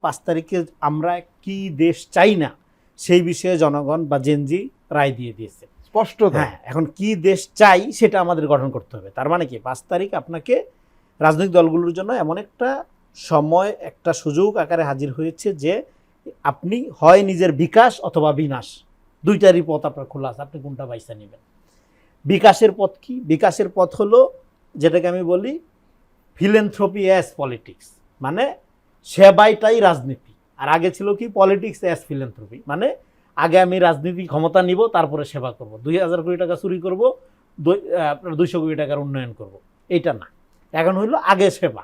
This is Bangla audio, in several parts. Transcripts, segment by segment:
5 তারিখে আমরা কি দেশ চাই না সেই বিষয়ে জনগণ বা জেনজি রায় দিয়ে দিয়েছে স্পষ্ট। হ্যাঁ, এখন কি দেশ চাই সেটা আমাদের গঠন করতে হবে। তার মানে কি 5 তারিখ আপনাকে রাজনৈতিক দলগুলোর জন্য এমন একটা সময়, একটা সুযোগ আকারে হাজির হয়েছে যে আপনি হয় নিজের বিকাশ অথবা বিনাশ, দুইটারই পথ আপনার খোলা আছে, আপনি কোনটা বাইসা নেবেন। বিকাশের পথ কি? বিকাশের পথ হলো যেটাকে আমি বলি ফিলেনথ্রপি অ্যাজ পলিটিক্স, মানে সেবাইটাই রাজনীতি। আর আগে ছিল কি পলিটিক্স অ্যাজ ফিলেনথ্রপি, মানে আগে আমি রাজনীতি ক্ষমতা নিব, তারপরে সেবা করব, 2000 কোটি টাকা চুরি করব, আপনার 200 কোটি টাকার উন্নয়ন করব, এইটা না। এখন হইলো আগে সেবা।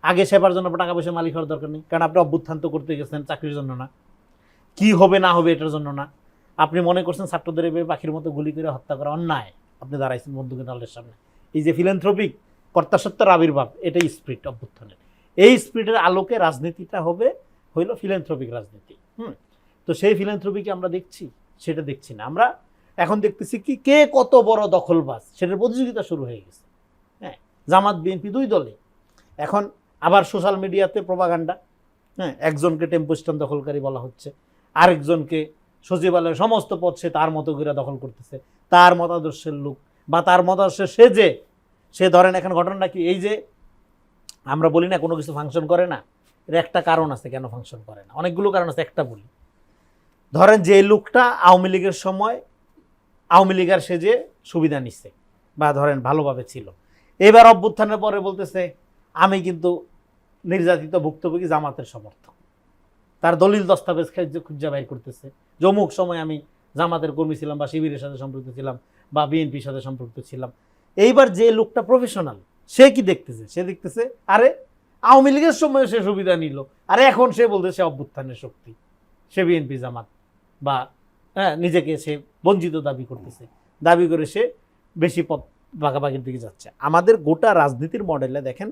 আগে সেবার জন্য টাকা পয়সা মালিক হওয়ার দরকার নেই, কারণ আপনি অভ্যুত্থান তো করতে গেছেন চাকরির জন্য না, কি হবে না হবে এটার জন্য না। আপনি মনে করছেন ছাত্রদের পাখির মতো গুলি করে হত্যা করা অন্যায়, আপনি দাঁড়াইছেন বন্দুকের নালের সামনে। এই যে ফিলেনথ্রপিক কর্তাসত্তার আবির্ভাব, এটাই স্পিরিট অভ্যুত্থানের। এই স্পিরিটের আলোকে রাজনীতিটা হইলো ফিলেনথ্রপিক রাজনীতি। তো সেই ফিলেনথ্রপিকে আমরা দেখছি? সেটা দেখছি না। আমরা এখন দেখতেছি কি কে কত বড় দখলবাজ, সেটার প্রতিযোগিতা শুরু হয়ে গেছে। হ্যাঁ, জামাত বিএনপি দুই দলে এখন আবার সোশ্যাল মিডিয়াতে প্রপাগান্ডা। হ্যাঁ, একজনকে টেম্পো স্ট্যান্ড দখলকারী বলা হচ্ছে, আরেকজনকে সচিবালয়ের সমস্ত পদ সে তার মতো করে দখল করতেছে, তার মতাদর্শের লোক বা তার মতাদর্শের সে ধরেন এখন ঘটনাটা কি, এই যে আমরা বলি না কোনো কিছু ফাংশন করে না, এর একটা কারণ আছে কেন ফাংশন করে না, অনেকগুলো কারণ আছে, একটা বলি। ধরেন যে লোকটা আওয়ামী লীগের সময় আওয়ামী লীগের সেজে সুবিধা নিচ্ছে বা ধরেন ভালোভাবে ছিল, এবার অভ্যুত্থানের পরে বলতেছে আমি কিন্তু নির্যাতিত ভুক্তভোগী জামাতের সমর্থক, তার দলিল দস্তাবেজ খুঁজে বাইর করতেছে, অমুক সময় আমি জামাতের কর্মী ছিলাম বা শিবিরের সাথে সম্পৃক্ত ছিলাম বা বিএনপির সাথে সম্পৃক্ত ছিলাম। এইবার যে লোকটা প্রফেশনাল, সে কি দেখতেছে? সে দেখতেছে আরে আওয়ামী লীগের সময় সে সুবিধা নিল, আরে এখন সে বলতে সে অভ্যুত্থানের শক্তি, সে বিএনপি জামাত বা নিজেকে সে বঞ্চিত দাবি করতেছে, দাবি করে সে বেশি পথ ভাগাভাগির দিকে যাচ্ছে। আমাদের গোটা রাজনীতির মডেলে দেখেন,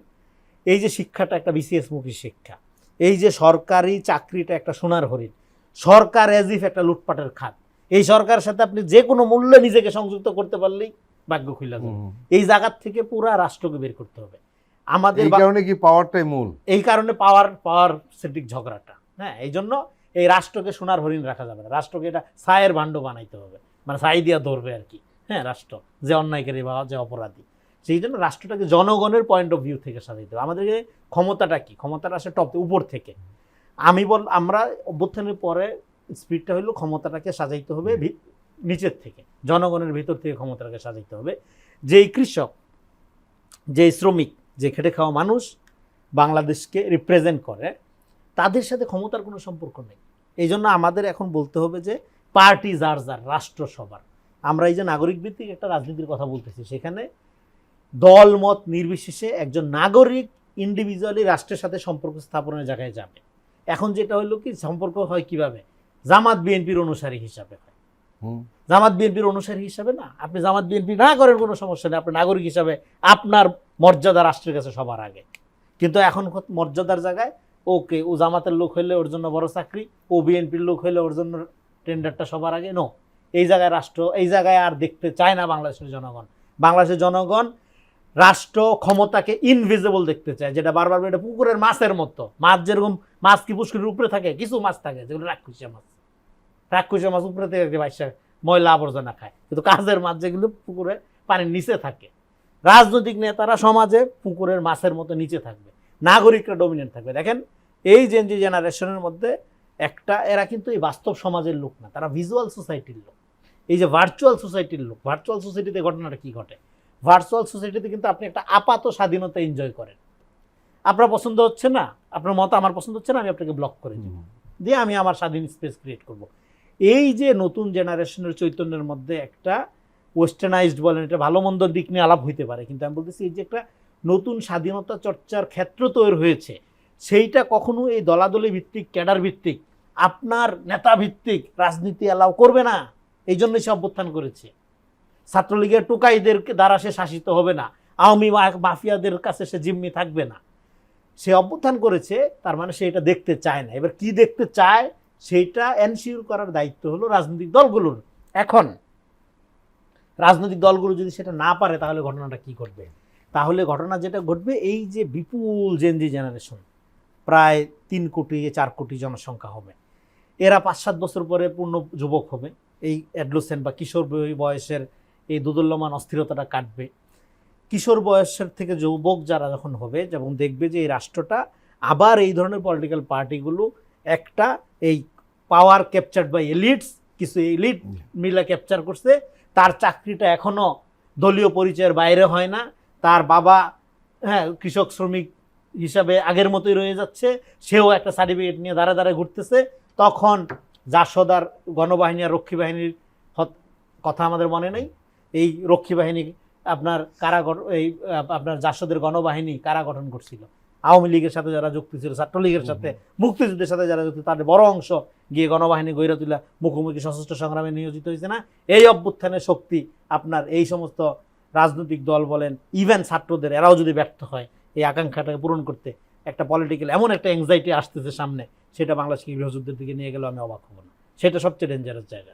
এই যে শিক্ষাটা একটা বিসিএস মুখী শিক্ষা, এই যে সরকারি চাকরিটা একটা সোনার হরিণ, সরকার এজ ইফ একটা লুটপাটের খাত, এই সরকারের সাথে আপনি যে কোনো মূল্যে নিজেকে সংযুক্ত করতে পারলেই ভাগ্য খুলে যাবে। এই জায়গার থেকে পুরা রাষ্ট্রকে বের করতে হবে আমাদের। এই কারণে কি পাওয়ারটাই মূল, এই কারণে পাওয়ার সেন্ট্রিক ঝগড়াটা। হ্যাঁ, এই জন্য এই রাষ্ট্রকে সোনার হরিণ রাখা যাবে না, রাষ্ট্রকে এটা ছায়ের ভাণ্ড বানাইতে হবে, মানে ছাই দিয়া ধরবে আর কি। হ্যাঁ, রাষ্ট্র যে অন্যায়কারী বা যে অপরাধী, সেই জন্য রাষ্ট্রটাকে জনগণের পয়েন্ট অফ ভিউ থেকে সাজাইতে হবে। আমাদেরকে ক্ষমতাটা কি, ক্ষমতাটা আসে টপ উপর থেকে। আমরা অভ্যুত্থানের পরে স্পিডটা হইলো ক্ষমতাটাকে সাজাইতে হবে নিচের থেকে, জনগণের ভিতর থেকে ক্ষমতাটাকে সাজাইতে হবে। যেই কৃষক, যে শ্রমিক, যে খেটে খাওয়া মানুষ বাংলাদেশকে রিপ্রেজেন্ট করে, তাদের সাথে ক্ষমতার কোনো সম্পর্ক নেই। এই জন্য আমাদের এখন বলতে হবে যে পার্টি যার যার, রাষ্ট্র সবার। আমরা এই যে নাগরিক ভিত্তিক একটা রাজনীতির কথা বলতেছি, সেখানে দল মত নির্বিশেষে একজন নাগরিক ইন্ডিভিজুয়ালি রাষ্ট্রের সাথে সম্পর্ক স্থাপনের জায়গায় যাবে। এখন যেটা হইলো কি, সম্পর্ক হয় কিভাবে? জামাত বিএনপির অনুসারী হিসাবে হয়। জামাত বিএনপির অনুসারী হিসাবে না, আপনি জামাত বিএনপি না করেন কোনো সমস্যা নেই, আপনি নাগরিক হিসাবে আপনার মর্যাদা রাষ্ট্রের কাছে সবার আগে। কিন্তু এখন মর্যাদার জায়গায় ওকে, ও জামাতের লোক হইলে ওর জন্য বড় চাকরি, ও বিএনপির লোক হইলে ওর জন্য টেন্ডারটা সবার আগে। নো, এই জায়গায় রাষ্ট্র, এই জায়গায় আর দেখতে চায় না বাংলাদেশের জনগণ। বাংলাদেশের জনগণ রাষ্ট্র ক্ষমতাকে ইনভিজিবল দেখতে চায়, যেটা বারবার এটা পুকুরের মাছের মতো। মাছ যেরকম, মাছ কি পুষ্করির উপরে থাকে? কিছু মাছ থাকে যেগুলো রাক্ষসীয় মাছ, রাক্ষসীয় মাছ উপরে থেকে বাইশা ময়লা আবর্জনা খায়, কিন্তু কাজের মাছ যেগুলো পুকুরে পানির নিচে থাকে। রাজনৈতিক নেতারা সমাজে পুকুরের মাছের মতো নিচে থাকবে, নাগরিকরা ডমিনেন্ট থাকবে। দেখেন এই জেনজি জেনারেশনের মধ্যে একটা, এরা কিন্তু এই বাস্তব সমাজের লোক না, তারা ভিজুয়াল সোসাইটির লোক, এই যে ভার্চুয়াল সোসাইটির লোক। ভার্চুয়াল সোসাইটিতে ঘটনাটা কি ঘটে? ভার্চুয়াল সোসাইটিতে কিন্তু আপনি একটা আপাত স্বাধীনতা এনজয় করেন। আপনার পছন্দ হচ্ছে না, আপনার মত আমার পছন্দ হচ্ছে না, আমি আপনাকে ব্লক করে দিব, দিয়ে আমি আমার স্বাধীন স্পেস ক্রিয়েট করব। এই যে নতুন জেনারেশনের চৈতন্যের মধ্যে একটা ওয়েস্টার্নাইজড বলেন, এটা ভালো মন্দ দিক নিয়ে আলাপ হইতে পারে, কিন্তু আমি বলতেছি এই যে একটা নতুন স্বাধীনতা চর্চার ক্ষেত্র তৈরি হয়েছে, সেইটা কখনো এই দলাদলি ভিত্তিক, ক্যাডার ভিত্তিক, আপনার নেতা ভিত্তিক রাজনীতি অ্যালাউ করবে না। এই জন্যই সে অভ্যুত্থান করেছে। ছাত্রলীগের টোকাইদের দ্বারা সে শাসিত হবে না, আওয়ামী মাফিয়াদের কাছে সে জিম্মি থাকবে না। সে অভ্যুত্থান করেছে, তার মানে সে এটা দেখতে চায় না। এবার কি দেখতে চায় সেইটা এনশিওর করার দায়িত্ব হলো রাজনৈতিক দলগুলোর। এখন রাজনৈতিক দলগুলো যদি সেটা না পারে, তাহলে ঘটনাটা কি ঘটবে? তাহলে ঘটনা যেটা ঘটবে, এই যে বিপুল জেনজি জেনারেশন, প্রায় 3 কোটি 4 কোটি জনসংখ্যা হবে। এরা 5-7 বছর পরে পূর্ণ যুবক হবে, এই অ্যাডোলেসেন্ট বা কিশোর বয়সের এই দোদুল্যমান অস্থিরতাটা কাটবে। কিশোর বয়সের থেকে যুবক যারা যখন হবে এবং দেখবে যে এই রাষ্ট্রটা আবার এই ধরনের পলিটিক্যাল পার্টিগুলো একটা এই পাওয়ার ক্যাপচার্ড বাই এলিটস, কিছু এলিট মিলা ক্যাপচার করছে, তার চাকরিটা এখনো দলীয় পরিচয়ের বাইরে হয় না, তার বাবা কৃষক শ্রমিক হিসাবে আগের মতোই রয়ে যাচ্ছে, সেও একটা সার্টিফিকেট নিয়ে দাঁড়া দাঁড়ায় ঘুরতেছে, তখন জাসদ আর গণবাহিনী আর রক্ষী বাহিনীর কথা আমাদের মনে নেই। এই রক্ষী বাহিনী আপনার আপনার জাসদের গণবাহিনী কারা গঠন করছিল, আওয়ামী লীগের সাথে যারা যুক্ত ছিল, ছাত্রলীগের সাথে, মুক্তিযুদ্ধের সাথে যারা যুক্ত, তাদের বড় অংশ গিয়ে গণবাহিনী গইরা তুলা মুখোমুখি সশস্ত্র সংগ্রামে নিয়োজিত হয়েছে না। এই অভ্যুত্থানের শক্তি আপনার এই সমস্ত রাজনৈতিক দল বলেন, ইভেন ছাত্রদের, এরাও যদি ব্যর্থ হয় এই আকাঙ্ক্ষাটাকে পূরণ করতে, একটা পলিটিক্যাল এমন একটা অ্যাংজাইটি আসতেছে সামনে, সেটা বাংলাদেশকে গৃহযুদ্ধের দিকে নিয়ে গেলেও আমি অবাক হব না। সেটা সবচেয়ে ডেঞ্জারাস জায়গা।